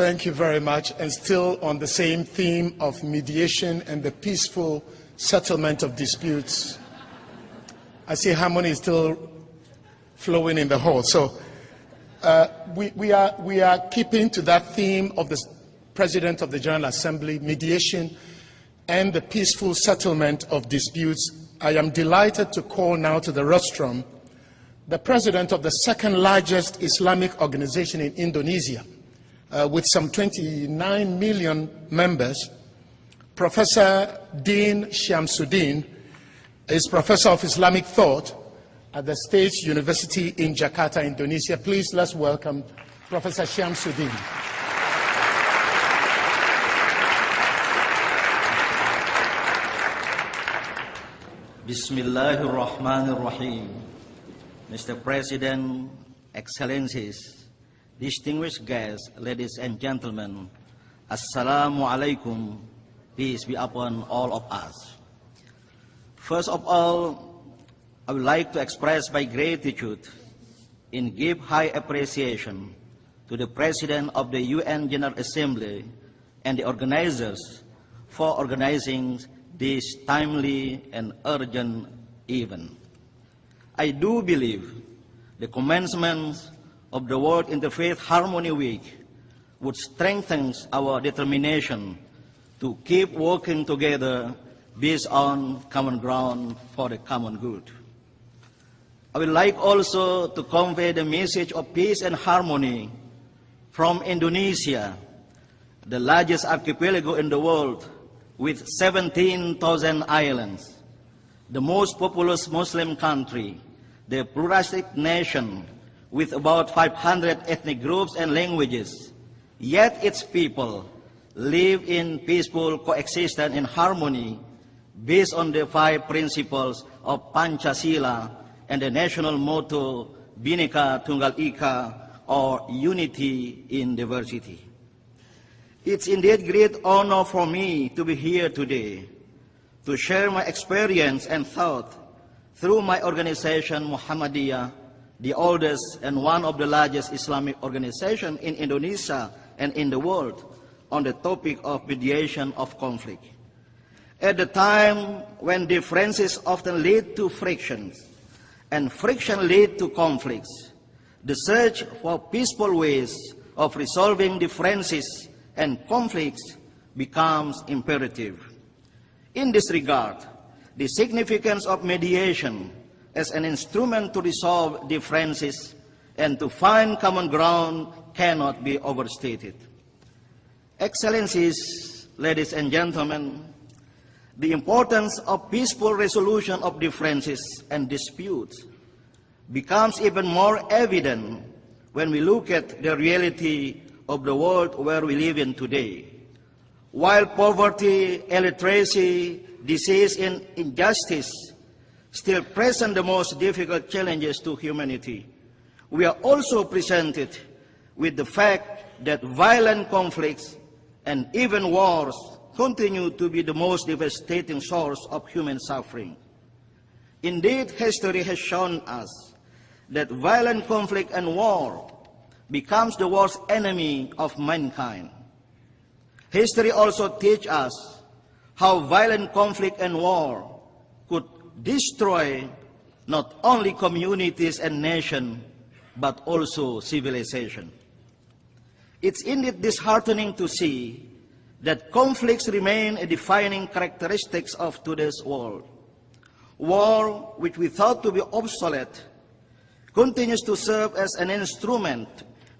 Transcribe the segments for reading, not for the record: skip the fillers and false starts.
Thank you very much. And still on the same theme of mediation and the peaceful settlement of disputes, I see harmony is still flowing in the hall. So we are keeping to that theme of the President of the General Assembly, mediation and the peaceful settlement of disputes. I am delighted to call now to the rostrum the President of the second largest Islamic organization in Indonesia, with some 29 million members. Professor Dean Syamsuddin is Professor of Islamic Thought at the State University in Jakarta, Indonesia. Please, let's welcome Professor Syamsuddin. Bismillahirrahmanirrahim. Mr. President, Excellencies, distinguished guests, ladies and gentlemen, Assalamu alaikum, peace be upon all of us. First of all, I would like to express my gratitude and give high appreciation to the President of the UN General Assembly and the organizers for organizing this timely and urgent event. I do believe the commencement of the World Interfaith Harmony Week would strengthen our determination to keep working together based on common ground for the common good. I would like also to convey the message of peace and harmony from Indonesia, the largest archipelago in the world with 17,000 islands, the most populous Muslim country, the pluralistic nation with about 500 ethnic groups and languages, yet its people live in peaceful coexistence in harmony based on the 5 principles of Pancasila and the national motto Bhinneka Tunggal Ika, or unity in diversity. It's indeed great honor for me to be here today to share my experience and thought through my organization Muhammadiyah, the oldest and one of the largest Islamic organizations in Indonesia and in the world, on the topic of mediation of conflict. At the time when differences often lead to frictions and friction lead to conflicts, the search for peaceful ways of resolving differences and conflicts becomes imperative. In this regard, the significance of mediation as an instrument to resolve differences and to find common ground cannot be overstated. Excellencies, ladies and gentlemen, the importance of peaceful resolution of differences and disputes becomes even more evident when we look at the reality of the world where we live in today. While poverty, illiteracy, disease, and injustice still present the most difficult challenges to humanity, we are also presented with the fact that violent conflicts and even wars continue to be the most devastating source of human suffering. Indeed, history has shown us that violent conflict and war becomes the worst enemy of mankind. History also teaches us how violent conflict and war could destroy not only communities and nations, but also civilization. It's indeed disheartening to see that conflicts remain a defining characteristic of today's world. War, which we thought to be obsolete, continues to serve as an instrument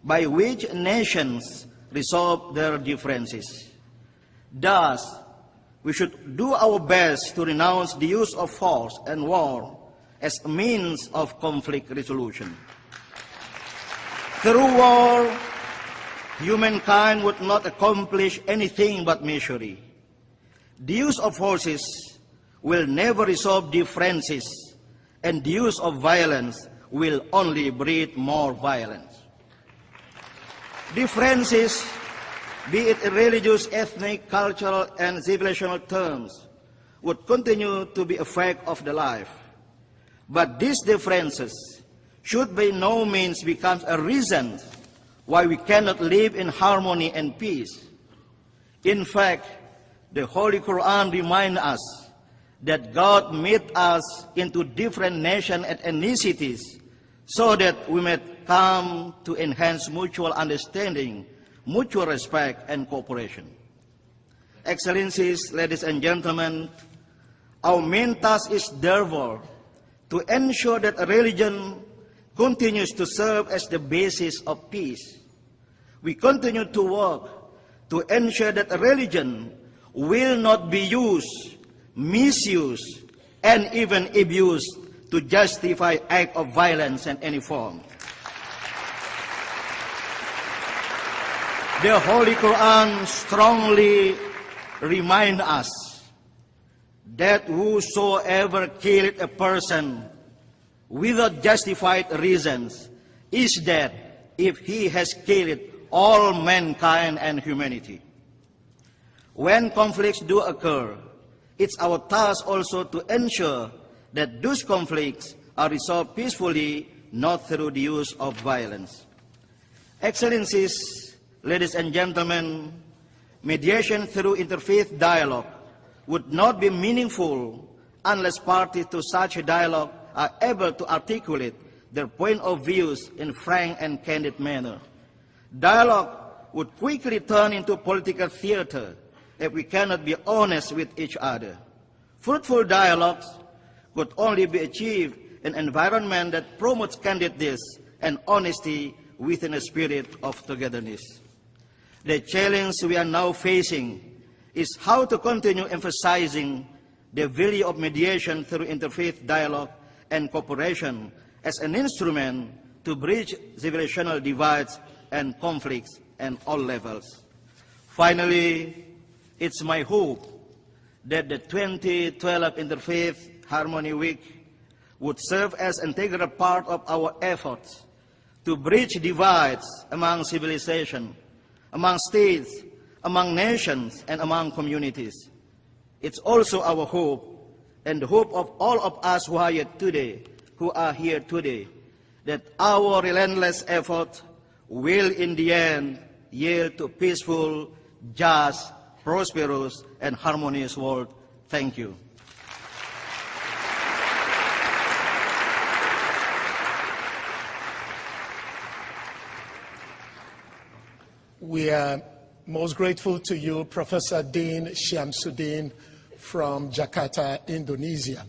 by which nations resolve their differences. Thus, we should do our best to renounce the use of force and war as a means of conflict resolution. Through war, humankind would not accomplish anything but misery. The use of forces will never resolve differences, and the use of violence will only breed more violence. Differences, be it in religious, ethnic, cultural, and civilizational terms, would continue to be a fact of the life. But these differences should by no means become a reason why we cannot live in harmony and peace. In fact, the Holy Quran reminds us that God made us into different nations and ethnicities so that we may come to enhance mutual understanding, mutual respect, and cooperation. Excellencies, ladies and gentlemen, our main task is therefore to ensure that religion continues to serve as the basis of peace. We continue to work to ensure that religion will not be used, misused, and even abused to justify acts of violence in any form. The Holy Quran strongly reminds us that whosoever killed a person without justified reasons is dead if he has killed all mankind and humanity. When conflicts do occur, it's our task also to ensure that those conflicts are resolved peacefully, not through the use of violence. Excellencies, ladies and gentlemen, mediation through interfaith dialogue would not be meaningful unless parties to such a dialogue are able to articulate their point of views in frank and candid manner. Dialogue would quickly turn into political theater if we cannot be honest with each other. Fruitful dialogues could only be achieved in an environment that promotes candidness and honesty within a spirit of togetherness. The challenge we are now facing is how to continue emphasizing the value of mediation through interfaith dialogue and cooperation as an instrument to bridge civilizational divides and conflicts at all levels. Finally, it's my hope that the 2012 Interfaith Harmony Week would serve as an integral part of our efforts to bridge divides among civilizations, among states, among nations, and among communities. It's also our hope, and the hope of all of us who are here today, that our relentless effort will in the end yield to peaceful, just, prosperous, and harmonious world. Thank you. We are most grateful to you, Professor Dean Syamsuddin from Jakarta, Indonesia.